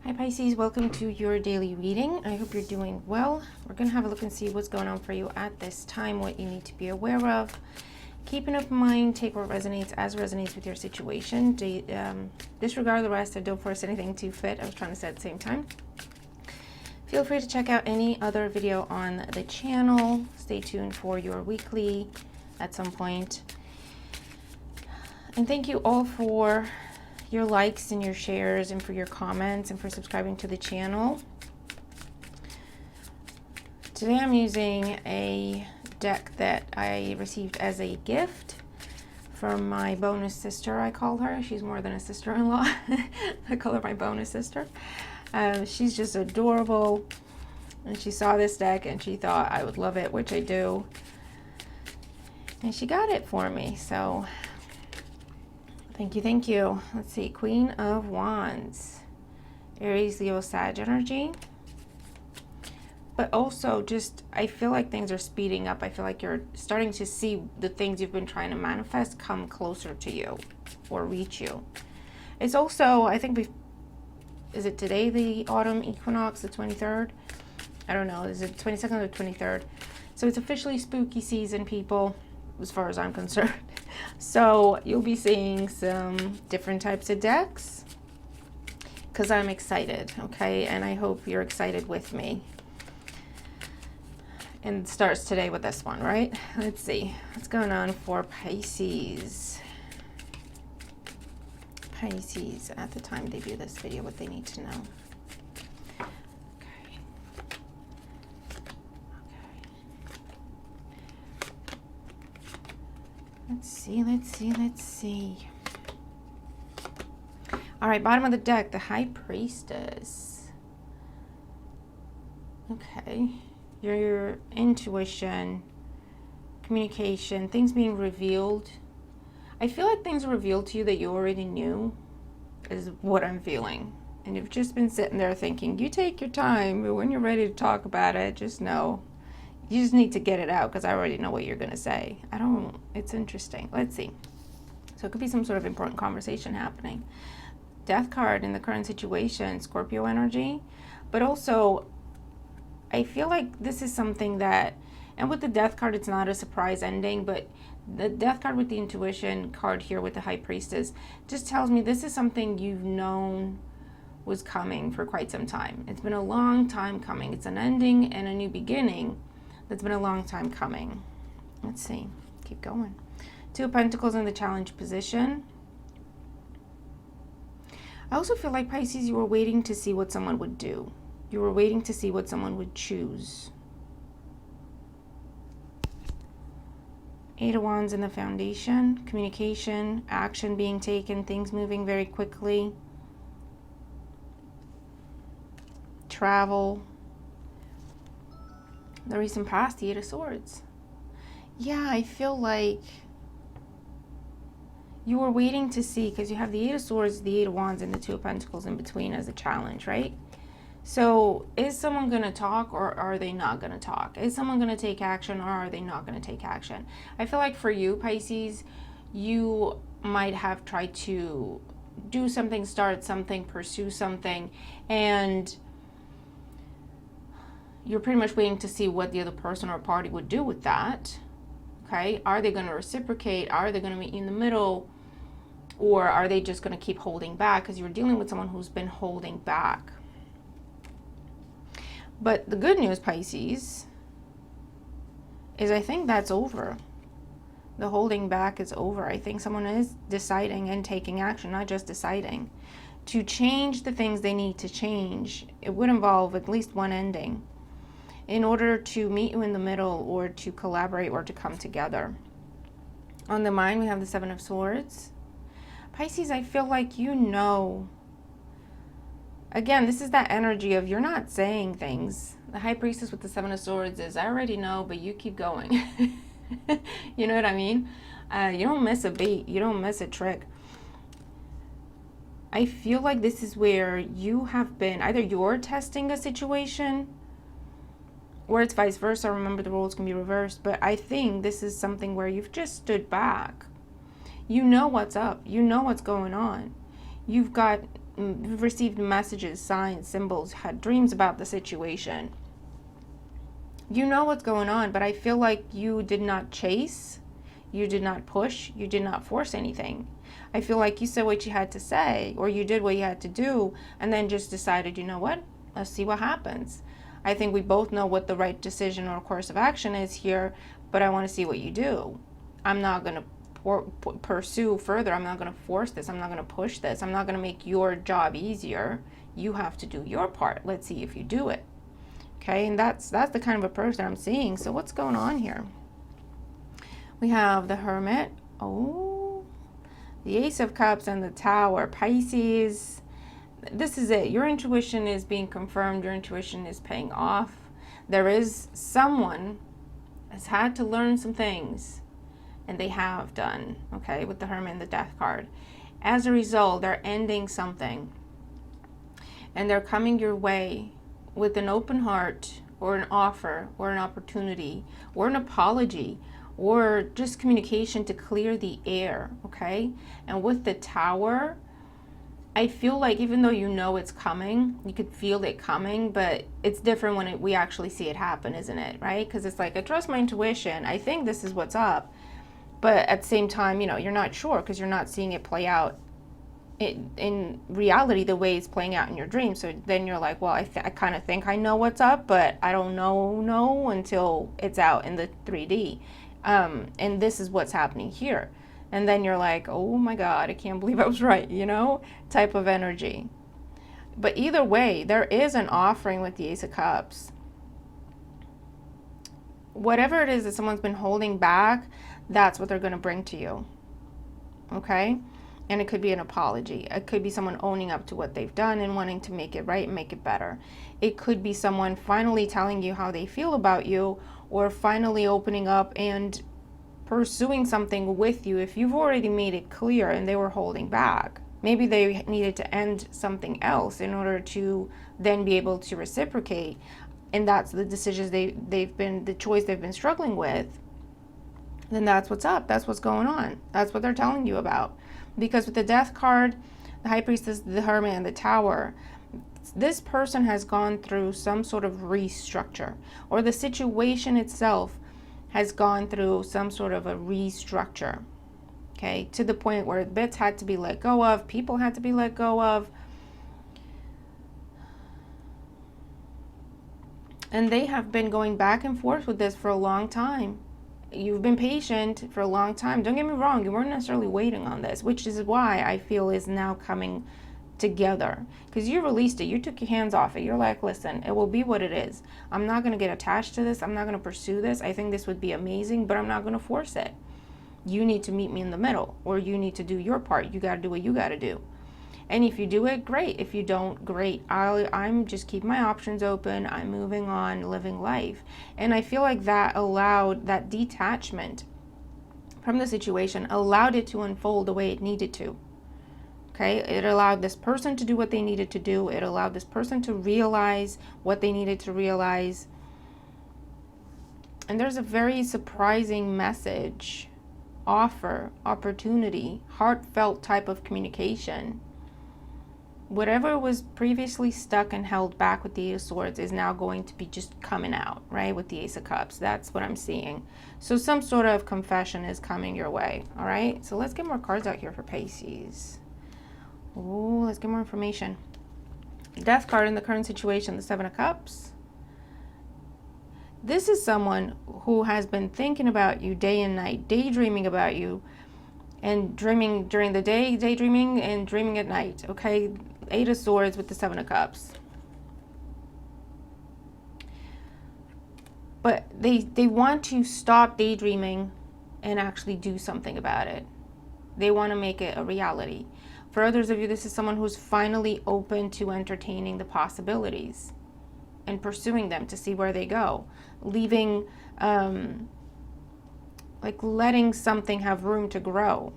Hi Pisces, welcome to your daily reading. I hope you're doing well. We're going to have a look and see what's going on for you at this time, what you need to be aware of. Keep an open mind, take what resonates as resonates with your situation. Disregard the rest and don't force anything to fit. I was trying to say at the same time. Feel free to check out any other video on the channel. Stay tuned for your weekly at some point. And thank you all for your likes and your shares and for your comments and for subscribing to the channel. Today I'm using a deck that I received as a gift from my bonus sister, I call her. She's more than a sister-in-law. I call her my bonus sister. She's just adorable. And she saw this deck and she thought I would love it, which I do. And she got it for me, so thank you, thank you. Let's see, Queen of Wands, Aries, Leo, Sag energy. But also just, I feel like things are speeding up. I feel like you're starting to see the things you've been trying to manifest come closer to you or reach you. It's also, I think, is it today the autumn equinox, the 23rd? I don't know, is it 22nd or 23rd? So it's officially spooky season, people, as far as I'm concerned. So you'll be seeing some different types of decks because I'm excited, okay? And I hope you're excited with me. And it starts today with this one, right? Let's see what's going on for Pisces. Pisces, at the time they view this video, what they need to know. Let's see. All right, bottom of the deck, the High Priestess. Okay, your intuition, communication, things being revealed. I feel like things are revealed to you that you already knew, is what I'm feeling. And you've just been sitting there thinking, you take your time, but when you're ready to talk about it, just know. You just need to get it out because I already know what you're going to say. It's interesting. Let's see. So it could be some sort of important conversation happening. Death card in the current situation, Scorpio energy. But also, I feel like this is something that, and with the Death card, it's not a surprise ending, but the Death card with the intuition card here with the High Priestess just tells me this is something you've known was coming for quite some time. It's been a long time coming. It's an ending and a new beginning. That's been a long time coming. Let's see. Keep going. Two of Pentacles in the challenge position. I also feel like, Pisces, you were waiting to see what someone would do. You were waiting to see what someone would choose. Eight of Wands in the foundation. Communication, action being taken, things moving very quickly. Travel. The recent past, the Eight of Swords. Yeah, I feel like you were waiting to see, because you have the Eight of Swords, the Eight of Wands, and the Two of Pentacles in between as a challenge, right? So is someone going to talk or are they not going to talk? Is someone going to take action or are they not going to take action? I feel like for you, Pisces, you might have tried to do something, start something, pursue something, and you're pretty much waiting to see what the other person or party would do with that. Okay, are they going to reciprocate? Are they going to meet you in the middle? Or are they just going to keep holding back? Because you're dealing with someone who's been holding back. But the good news, Pisces, is I think that's over. The holding back is over. I think someone is deciding and taking action, not just deciding, to change the things they need to change. It would involve at least one ending in order to meet you in the middle or to collaborate or to come together. On the mind, we have the Seven of Swords. Pisces, I feel like you know. Again, this is that energy of you're not saying things. The High Priestess with the Seven of Swords is, I already know, but you keep going. You know what I mean? You don't miss a beat. You don't miss a trick. I feel like this is where you have been, either you're testing a situation or it's vice versa. Remember, the roles can be reversed, but I think this is something where you've just stood back. You know what's up. You know what's going on. You've got you've received messages, signs, symbols, had dreams about the situation. You know what's going on, but I feel like you did not chase, you did not push, you did not force anything. I feel like you said what you had to say, or you did what you had to do, and then just decided, you know what, let's see what happens. I think we both know what the right decision or course of action is here, but I want to see what you do. I'm not going to pursue further. I'm not going to force this. I'm not going to push this. I'm not going to make your job easier. You have to do your part. Let's see if you do it. Okay, and that's the kind of approach that I'm seeing. So what's going on here? We have the Hermit. Oh, the Ace of Cups and the Tower. Pisces. This is it. Your intuition is being confirmed. Your intuition is paying off. There is someone has had to learn some things, and they have done, okay, with the Hermit and the Death card. As a result, they're ending something, and they're coming your way with an open heart, or an offer, or an opportunity, or an apology, or just communication to clear the air, okay? And with the Tower, I feel like even though you know it's coming, you could feel it coming, but it's different when we actually see it happen, isn't it, right? Because it's like, I trust my intuition. I think this is what's up. But at the same time, you know, you're not sure because you're not seeing it play out in reality the way it's playing out in your dream. So then you're like, well, I kind of think I know what's up, but I don't know until it's out in the 3D. And this is what's happening here. And then you're like, oh my God, I can't believe I was right, you know, type of energy. But either way, there is an offering with the Ace of Cups. Whatever it is that someone's been holding back, that's what they're going to bring to you. Okay? And it could be an apology. It could be someone owning up to what they've done and wanting to make it right and make it better. It could be someone finally telling you how they feel about you, or finally opening up and pursuing something with you if you've already made it clear and they were holding back. Maybe they needed to end something else in order to then be able to reciprocate, and that's the decisions the choice they've been struggling with. Then that's what's up. That's what's going on. That's what they're telling you about. Because with the Death card, the High Priestess, the Hermit, and the Tower, this person has gone through some sort of restructure, or the situation itself has gone through some sort of a restructure, okay, to the point where bits had to be let go of, people had to be let go of, and they have been going back and forth with this for a long time. You've been patient for a long time. Don't get me wrong, you weren't necessarily waiting on this, which is why I feel is now coming together, because you released it. You took your hands off it. You're like, listen, it will be what it is. I'm not going to get attached to this. I'm not going to pursue this. I think this would be amazing, but I'm not going to force it. You need to meet me in the middle, or you need to do your part. You got to do what you got to do. And if you do it, great. If you don't, great. I'm just keeping my options open. I'm moving on, living life. And I feel like that allowed, that detachment from the situation allowed it to unfold the way it needed to. Okay, it allowed this person to do what they needed to do. It allowed this person to realize what they needed to realize. And there's a very surprising message, offer, opportunity, heartfelt type of communication. Whatever was previously stuck and held back with the Ace of Swords is now going to be just coming out, right, with the Ace of Cups. That's what I'm seeing. So some sort of confession is coming your way, all right? So let's get more cards out here for Pisces. Oh, let's get more information. Death card in the current situation, the Seven of Cups. This is someone who has been thinking about you day and night, daydreaming about you, and dreaming during the day, daydreaming, and dreaming at night, okay? Eight of Swords with the Seven of Cups. But they want to stop daydreaming and actually do something about it. They want to make it a reality. For others of you, this is someone who's finally open to entertaining the possibilities and pursuing them to see where they go. Leaving, like letting something have room to grow.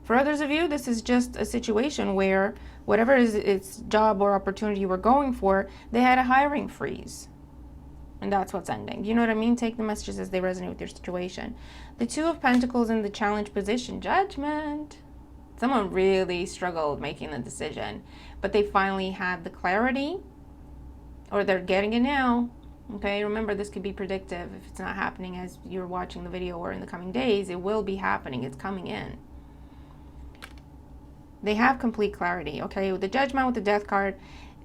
For others of you, this is just a situation where whatever its job or opportunity you were going for, they had a hiring freeze. And that's what's ending. You know what I mean? Take the messages as they resonate with your situation. The Two of Pentacles in the challenge position. Judgment. Someone really struggled making the decision, but they finally had the clarity, or they're getting it now. Okay, remember, this could be predictive. If it's not happening as you're watching the video or in the coming days, it will be happening. It's coming in. They have complete clarity. Okay, with the Judgment, with the Death card,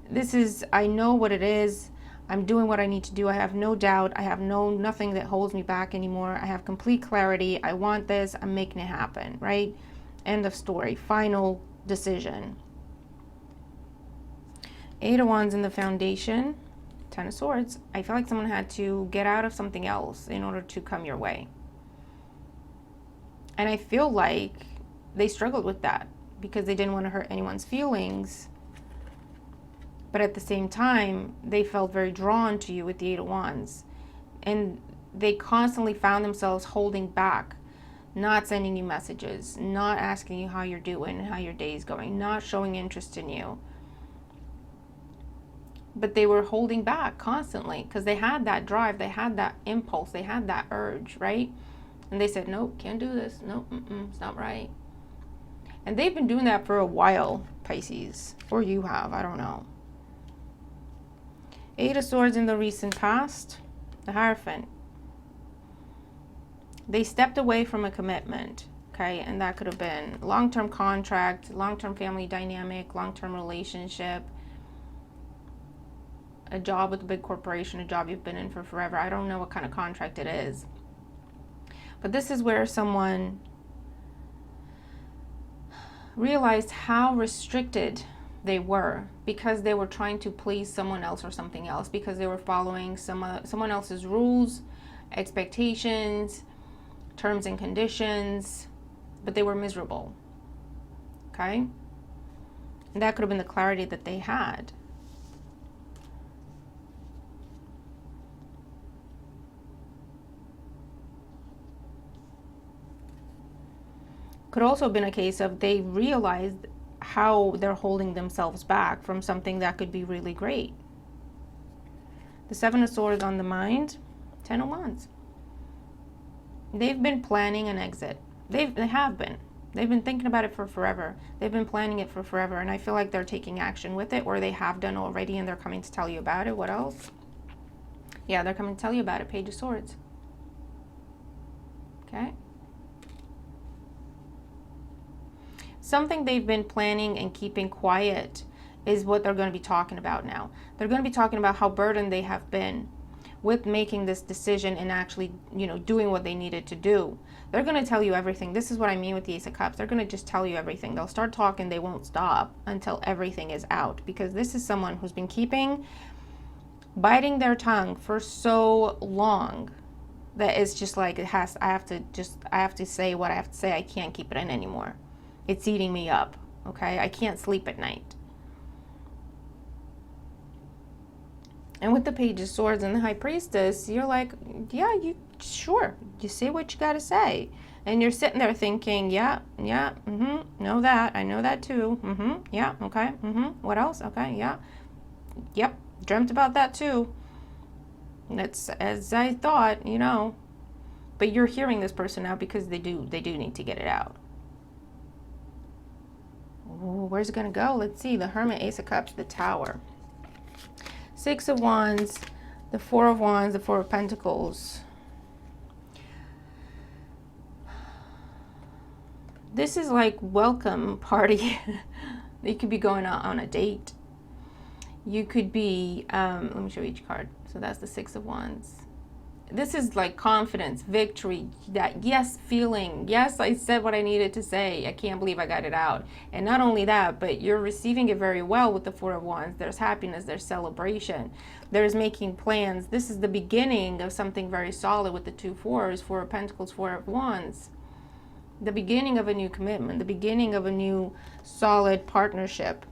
this is, I know what it is. I'm doing what I need to do. I have no doubt. I have nothing that holds me back anymore. I have complete clarity. I want this. I'm making it happen, right? End of story. Final decision. 8 of Wands in the Foundation. 10 of Swords. I feel like someone had to get out of something else in order to come your way. And I feel like they struggled with that because they didn't want to hurt anyone's feelings. But at the same time, they felt very drawn to you with the 8 of Wands. And they constantly found themselves holding back, not sending you messages, not asking you how you're doing and how your day is going, not showing interest in you. But they were holding back constantly because they had that drive, they had that impulse, they had that urge, right? And they said, nope, can't do this. Nope, it's not right. And they've been doing that for a while, Pisces. Or you have, I don't know. 8 of Swords in the recent past. The Hierophant. They stepped away from a commitment, okay? And that could have been long-term contract, long-term family dynamic, long-term relationship, a job with a big corporation, a job you've been in for forever. I don't know what kind of contract it is. But this is where someone realized how restricted they were because they were trying to please someone else or something else, because they were following someone else's rules, expectations, terms and conditions, but they were miserable. Okay? And that could have been the clarity that they had. Could also have been a case of they realized how they're holding themselves back from something that could be really great. The 7 of Swords on the mind, 10 of Wands. They've been planning an exit. They have been. They've been thinking about it for forever. They've been planning it for forever, and I feel like they're taking action with it, or they have done already and they're coming to tell you about it. What else? Yeah, they're coming to tell you about it. Page of Swords. Okay? Something they've been planning and keeping quiet is what they're going to be talking about now. They're going to be talking about how burdened they have been with making this decision and actually, doing what they needed to do. They're going to tell you everything. This is what I mean with the Ace of Cups. They're going to just tell you everything. They'll start talking. They won't stop until everything is out, because this is someone who's been biting their tongue for so long that it's just like I have to say what I have to say. I can't keep it in anymore. It's eating me up, okay? I can't sleep at night. And with the Page of Swords and the High Priestess, you're like, yeah, you say what you gotta say. And you're sitting there thinking, know that, I know that too, yeah, okay, what else, okay, yeah, yep, dreamt about that too. That's as I thought, but you're hearing this person now because they do need to get it out. Ooh, where's it gonna go? Let's see. The Hermit, Ace of Cups, the Tower, 6 of Wands, the 4 of Wands, the 4 of Pentacles. This is like welcome party. You could be going out on a date. You could be, let me show you each card. So that's the 6 of Wands. This is like confidence, victory, that yes feeling. Yes, I said what I needed to say. I can't believe I got it out. And not only that, but you're receiving it very well with the 4 of Wands. There's happiness, there's celebration, there's making plans. This is the beginning of something very solid with the 2 fours, 4 of Pentacles, 4 of Wands. The beginning of a new commitment, the beginning of a new solid partnership.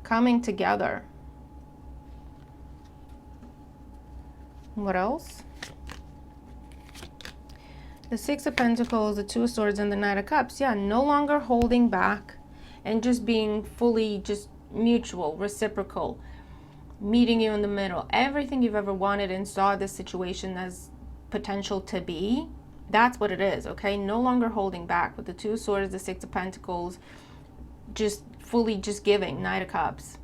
Coming together. What else? The 6 of Pentacles, the 2 of Swords, and the Knight of Cups. Yeah, no longer holding back and just being fully just mutual, reciprocal, meeting you in the middle. Everything you've ever wanted and saw this situation as potential to be, That's what it is, okay? No longer holding back with the Two of Swords, the Six of Pentacles, just fully just giving, Knight of Cups,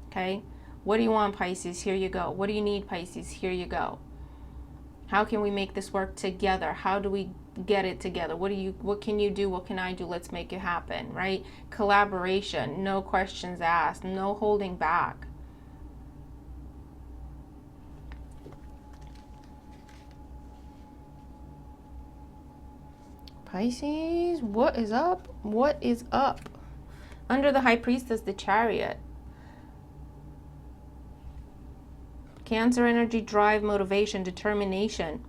okay? What do you want, Pisces? Here you go. What do you need, Pisces? Here you go. How can we make this work together? How do we get it together? What can you do? What can I do? Let's make it happen, right? Collaboration, no questions asked, no holding back. Pisces, what is up? What is up? Under the High Priestess, the Chariot. Cancer energy, drive, motivation, determination,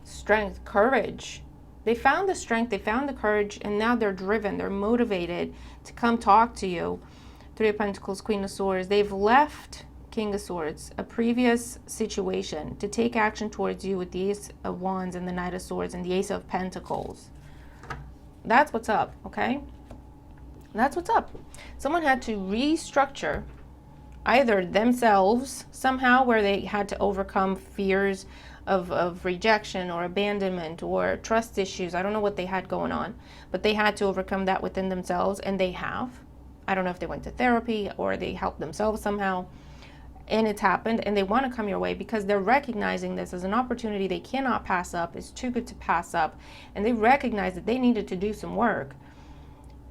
strength, courage. They found the strength, they found the courage, and now they're driven, they're motivated to come talk to you. Three of Pentacles, Queen of Swords. They've left, King of Swords, a previous situation to take action towards you with the Ace of Wands and the Knight of Swords and the Ace of Pentacles. That's what's up, okay? That's what's up. Someone had to restructure either themselves somehow, where they had to overcome fears of rejection or abandonment or trust issues. I don't know what they had going on, but they had to overcome that within themselves, and they have. I don't know if they went to therapy or they helped themselves somehow, and it's happened, and they want to come your way because they're recognizing this as an opportunity they cannot pass up. It's too good to pass up, and they recognize that they needed to do some work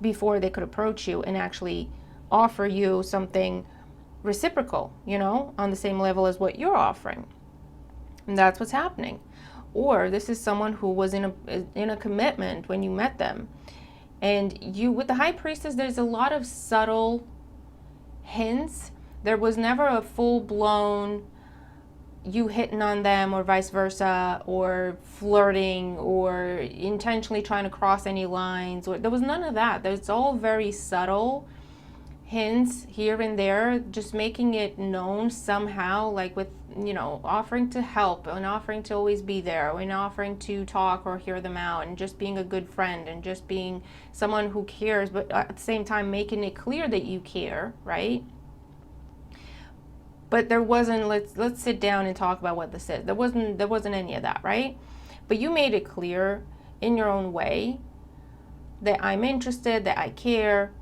before they could approach you and actually offer you something reciprocal, you know, on the same level as what you're offering. And that's what's happening. Or this is someone who was in a commitment when you met them, and you, with the High Priestess, there's a lot of subtle hints. There was never a full-blown you hitting on them or vice versa, or flirting or intentionally trying to cross any lines, or there was none of that. There's all very subtle hints here and there, just making it known somehow, like with, you know, offering to help and offering to always be there and offering to talk or hear them out and just being a good friend and just being someone who cares, but at the same time making it clear that you care, right? But there wasn't, let's sit down and talk about what this is. There wasn't any of that, right? But you made it clear in your own way that I'm interested, that I care,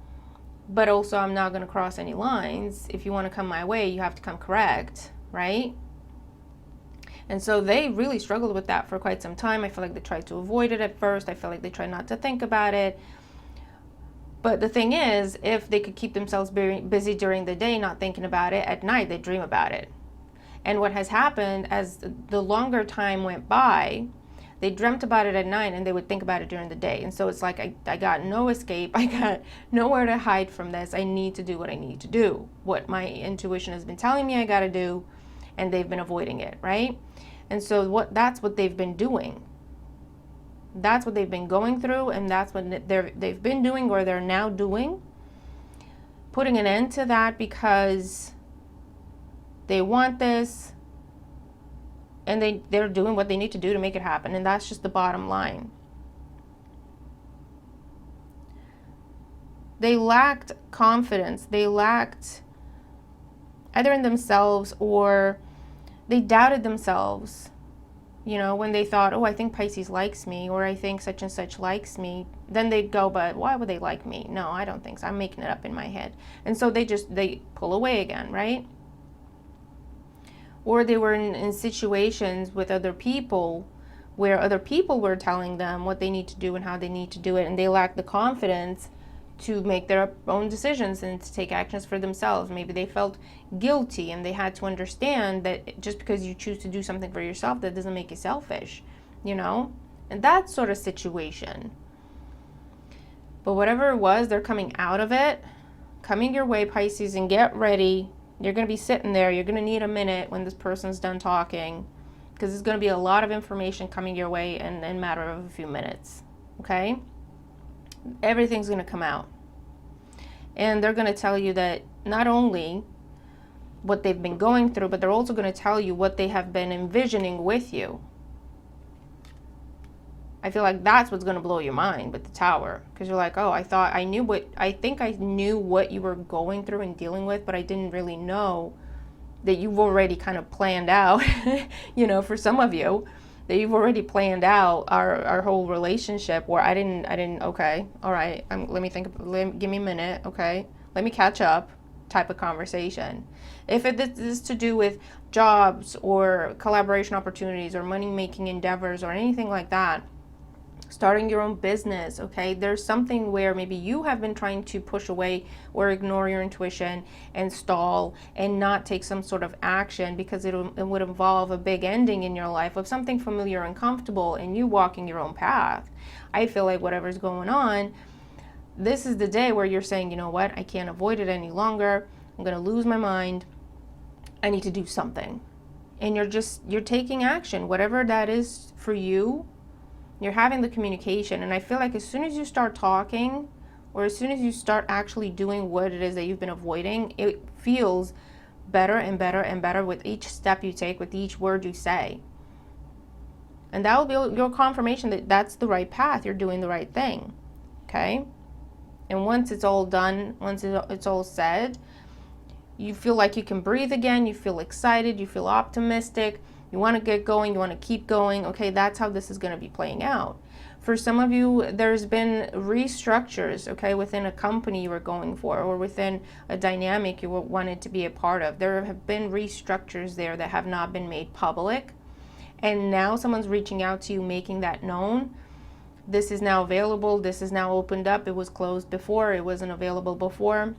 but also I'm not going to cross any lines. If you want to come my way, you have to come correct, right? And so they really struggled with that for quite some time. I feel like they tried to avoid it at first. I feel like they tried not to think about it. But the thing is, if they could keep themselves very busy during the day, not thinking about it, at night they dream about it. And what has happened, as the longer time went by, they dreamt about it at night and they would think about it during the day. And so it's like, I got no escape. I got nowhere to hide from this. I need to do what I need to do, what my intuition has been telling me I got to do, and they've been avoiding it, right? And so that's what they've been doing. That's what they've been going through, and that's what they've been doing, or they're now doing. Putting an end to that because they want this, and they're doing what they need to do to make it happen, and that's just the bottom line. They lacked confidence. They lacked either in themselves, or they doubted themselves. You know, when they thought, oh, I think Pisces likes me, or I think such and such likes me, then they'd go, but why would they like me? No, I don't think so. I'm making it up in my head. And so they pull away again, right? Or they were in situations with other people where other people were telling them what they need to do and how they need to do it, and they lacked the confidence to make their own decisions and to take actions for themselves. Maybe they felt guilty, and they had to understand that just because you choose to do something for yourself, that doesn't make you selfish, you know? And that sort of situation. But whatever it was, they're coming out of it, coming your way, Pisces, and get ready. You're going to be sitting there. You're going to need a minute when this person's done talking, because there's going to be a lot of information coming your way in a matter of a few minutes, okay? Everything's going to come out. And they're going to tell you that not only what they've been going through, but they're also going to tell you what they have been envisioning with you. I feel like that's what's going to blow your mind with the Tower, because you're like, oh, I think I knew what you were going through and dealing with, but I didn't really know that you've already kind of planned out, you know, for some of you, that you've already planned out our whole relationship, where I didn't, okay, all right, let me think, give me a minute, okay, let me catch up type of conversation. If it is to do with jobs or collaboration opportunities or money-making endeavors or anything like that, starting your own business, okay, there's something where maybe you have been trying to push away or ignore your intuition and stall and not take some sort of action because it would involve a big ending in your life of something familiar and comfortable and you walking your own path. I feel like whatever's going on, this is the day where you're saying, you know what, I can't avoid it any longer. I'm going to lose my mind. I need to do something. And you're taking action, whatever that is for you. You're having the communication, and I feel like as soon as you start talking, or as soon as you start actually doing what it is that you've been avoiding, it feels better and better and better with each step you take, with each word you say. And that will be your confirmation that that's the right path, you're doing the right thing, okay? And once it's all done, once it's all said, you feel like you can breathe again, you feel excited, you feel optimistic, you want to get going, you want to keep going. Okay, that's how this is going to be playing out. For some of you, there's been restructures, okay, within a company you were going for, or within a dynamic you wanted to be a part of. There have been restructures there that have not been made public. And now someone's reaching out to you, making that known. This is now available. This is now opened up. It was closed before. It wasn't available before.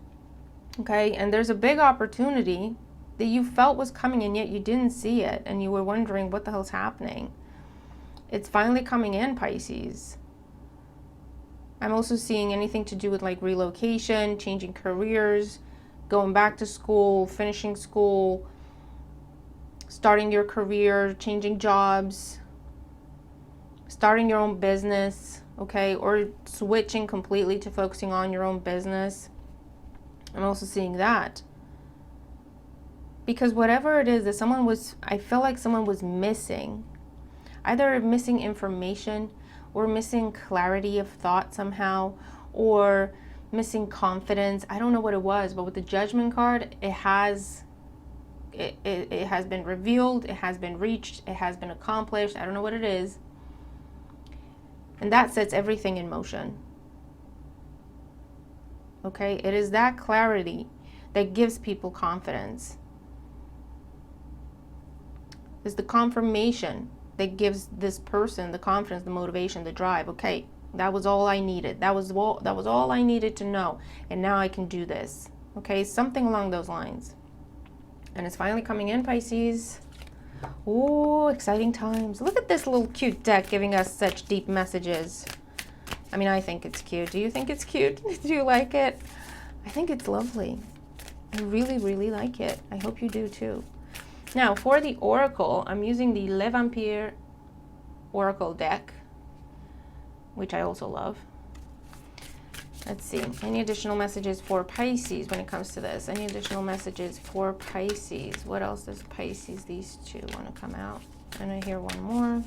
Okay, and there's a big opportunity that you felt was coming and yet you didn't see it and you were wondering what the hell's happening. It's finally coming in, Pisces. I'm also seeing anything to do with like relocation, changing careers, going back to school, finishing school, starting your career, changing jobs, starting your own business, okay, or switching completely to focusing on your own business. I'm also seeing that. Because whatever it is that I feel like someone was missing, either missing information or missing clarity of thought somehow, or missing confidence. I don't know what it was, but with the Judgment card, it has been revealed, it has been reached, it has been accomplished. I don't know what it is. And that sets everything in motion. Okay, it is that clarity that gives people confidence. It's the confirmation that gives this person the confidence, the motivation, the drive. Okay, that was all I needed. That was all I needed to know. And now I can do this. Okay, something along those lines. And it's finally coming in, Pisces. Oh, exciting times. Look at this little cute deck giving us such deep messages. I mean, I think it's cute. Do you think it's cute? Do you like it? I think it's lovely. I really, really like it. I hope you do too. Now, for the Oracle, I'm using the Le Vampire Oracle deck, which I also love. Let's see. Any additional messages for Pisces when it comes to this? Any additional messages for Pisces? What else does Pisces, these two, want to come out? And I hear one more.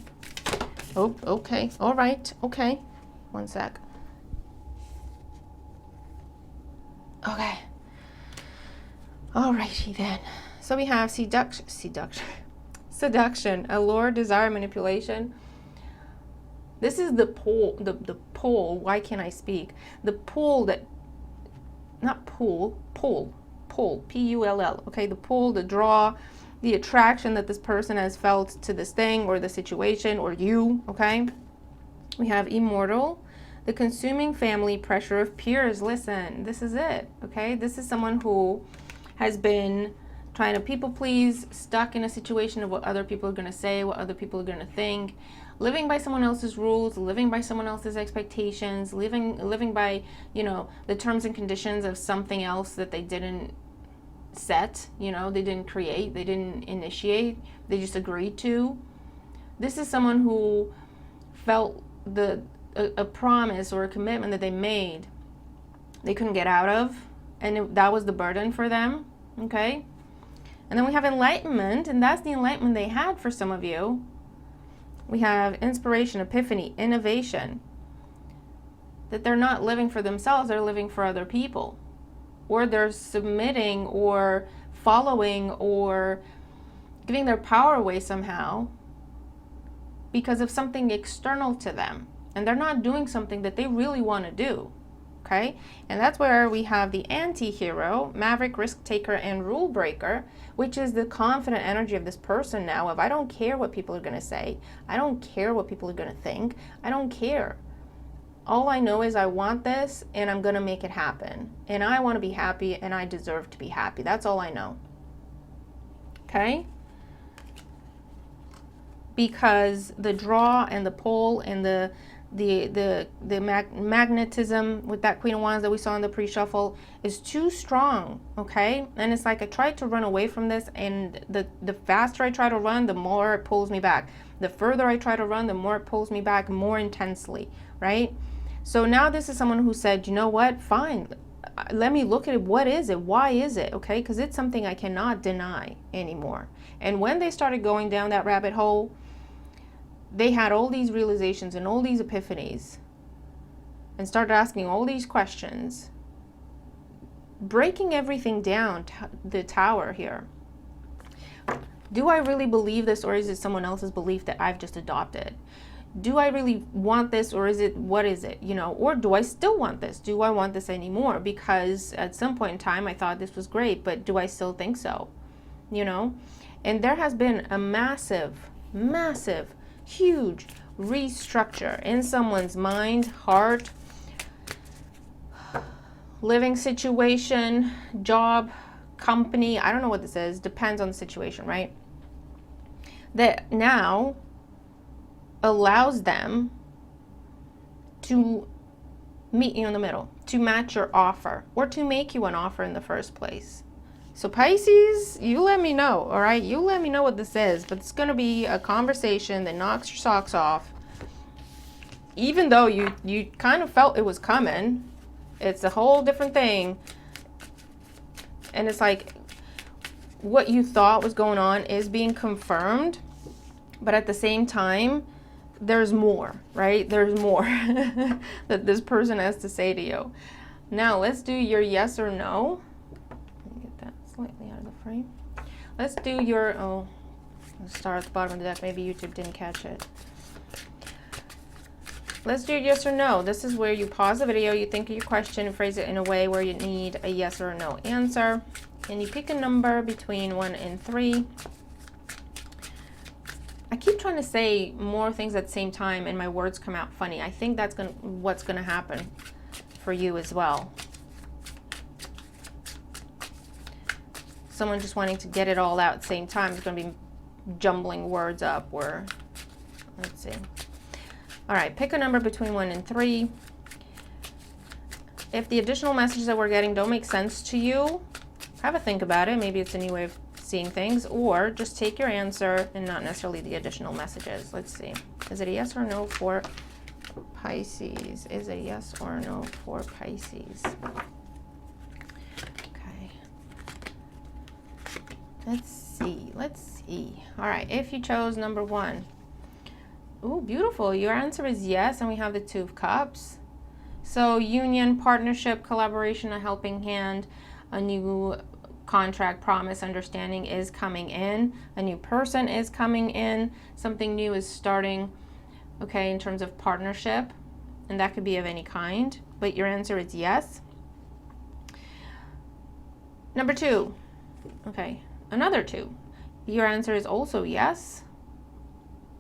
Oh, okay. All right. Okay. One sec. Okay. All righty then. So we have seduction, allure, desire, manipulation. This is the pull, the pull. Why can't I speak? The pull that, not pull, pull, P-U-L-L. Okay, the pull, the draw, the attraction that this person has felt to this thing or the situation or you. Okay. We have immortal, the consuming family pressure of peers. Listen, this is it. Okay, this is someone who has been trying to people please, stuck in a situation of what other people are going to say, what other people are going to think, living by someone else's rules, living by someone else's expectations, living by, you know, the terms and conditions of something else that they didn't set, you know, they didn't create, they didn't initiate, they just agreed to. This is someone who felt a promise or a commitment that they made they couldn't get out of, and that was the burden for them. Okay. And then we have enlightenment, and that's the enlightenment they had for some of you. We have inspiration, epiphany, innovation. That they're not living for themselves, they're living for other people. Or they're submitting or following or giving their power away somehow because of something external to them, and they're not doing something that they really want to do. Okay, and that's where we have the anti-hero, maverick, risk taker, and rule breaker, which is the confident energy of this person now of, I don't care what people are going to say. I don't care what people are going to think. I don't care. All I know is I want this, and I'm going to make it happen. And I want to be happy, and I deserve to be happy. That's all I know. Okay? Because the draw and the pull and the magnetism with that Queen of Wands that we saw in the pre-shuffle is too strong, okay? And it's like I tried to run away from this, and the faster I try to run, the more it pulls me back. The further I try to run, the more it pulls me back more intensely, right? So now this is someone who said, you know what, fine, let me look at it. What is it? Why is it? Okay, because it's something I cannot deny anymore. And when they started going down that rabbit hole, they had all these realizations and all these epiphanies and started asking all these questions, breaking everything down, the tower here. Do I really believe this, or is it someone else's belief that I've just adopted? Do I really want this, or is it, what is it, you know, or do I still want this? Do I want this anymore? Because at some point in time I thought this was great, but do I still think so? You know, and there has been a massive, huge restructure in someone's mind, heart, living situation, job, company. I don't know what this is. Depends on the situation, right? That now allows them to meet you in the middle, to match your offer, or to make you an offer in the first place. So Pisces, you let me know, all right? You let me know what this is, but it's going to be a conversation that knocks your socks off. Even though you kind of felt it was coming, it's a whole different thing. And it's like what you thought was going on is being confirmed, but at the same time, there's more, right? There's more that this person has to say to you. Now, let's do your yes or no. Slightly out of the frame. Let's do your, let's start at the bottom of the deck. Maybe YouTube didn't catch it. Let's do yes or no. This is where you pause the video, you think of your question, and phrase it in a way where you need a yes or a no answer. And you pick a number between 1 and 3. I keep trying to say more things at the same time, and my words come out funny. I think that's what's gonna happen for you as well. Someone just wanting to get it all out at the same time is going to be jumbling words up, or let's see. All right, pick a number between 1 and 3. If the additional messages that we're getting don't make sense to you, have a think about it. Maybe it's a new way of seeing things, or just take your answer and not necessarily the additional messages. Let's see. Is it a yes or no for Pisces? Is it a yes or no for Pisces? Let's see. All right, if you chose number 1. Ooh, beautiful. Your answer is yes, and we have the 2 of Cups. So union, partnership, collaboration, a helping hand, a new contract, promise, understanding is coming in. A new person is coming in. Something new is starting, okay, in terms of partnership, and that could be of any kind, but your answer is yes. Number 2. Okay. Another 2. Your answer is also yes.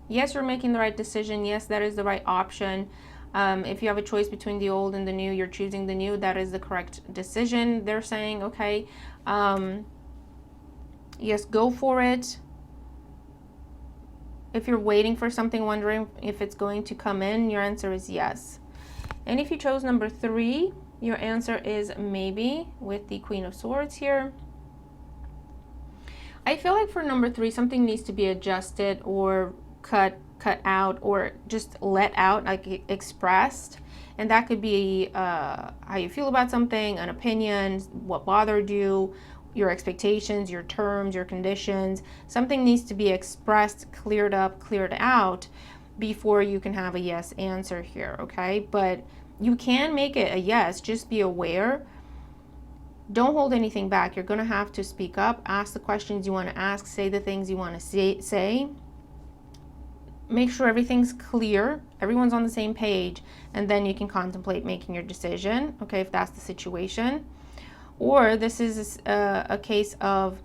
Yes, you're making the right decision. Yes, that is the right option. If you have a choice between the old and the new, you're choosing the new. That is the correct decision. They're saying, okay, yes, go for it. If you're waiting for something, wondering if it's going to come in, your answer is yes. And if you chose number 3, your answer is maybe, with the Queen of Swords here. I feel like for number 3, something needs to be adjusted or cut out, or just let out, like expressed. And that could be how you feel about something, an opinion, what bothered you, your expectations, your terms, your conditions. Something needs to be expressed, cleared up, cleared out before you can have a yes answer here, okay? But you can make it a yes, just be aware. Don't hold anything back. You're going to have to speak up, ask the questions you want to ask, say the things you want to say. make sure everything's clear, everyone's on the same page, and then you can contemplate making your decision, okay, if that's the situation. Or this is a case of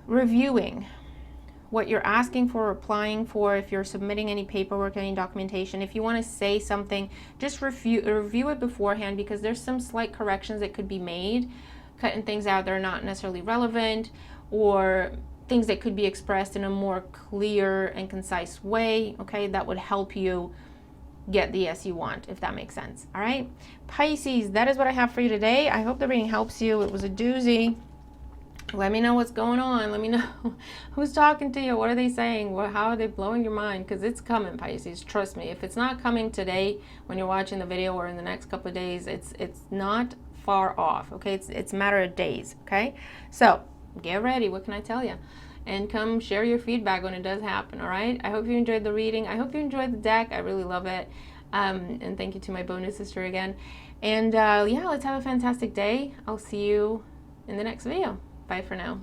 reviewing what you're asking for, applying for, if you're submitting any paperwork, any documentation. If you want to say something, just review it beforehand, because there's some slight corrections that could be made, cutting things out that are not necessarily relevant, or things that could be expressed in a more clear and concise way, okay, that would help you get the yes you want, if that makes sense. All right, Pisces, that is what I have for you today. I hope the reading helps you. It was a doozy. Let me know what's going on. Let me know who's talking to you. What are they saying? How are they blowing your mind? Because it's coming, Pisces. Trust me. If it's not coming today when you're watching the video, or in the next couple of days, it's not far off, okay? It's a matter of days, okay? So get ready. What can I tell you? And come share your feedback when it does happen, all right? I hope you enjoyed the reading. I hope you enjoyed the deck. I really love it. And thank you to my bonus sister again. And yeah, let's have a fantastic day. I'll see you in the next video. Bye for now.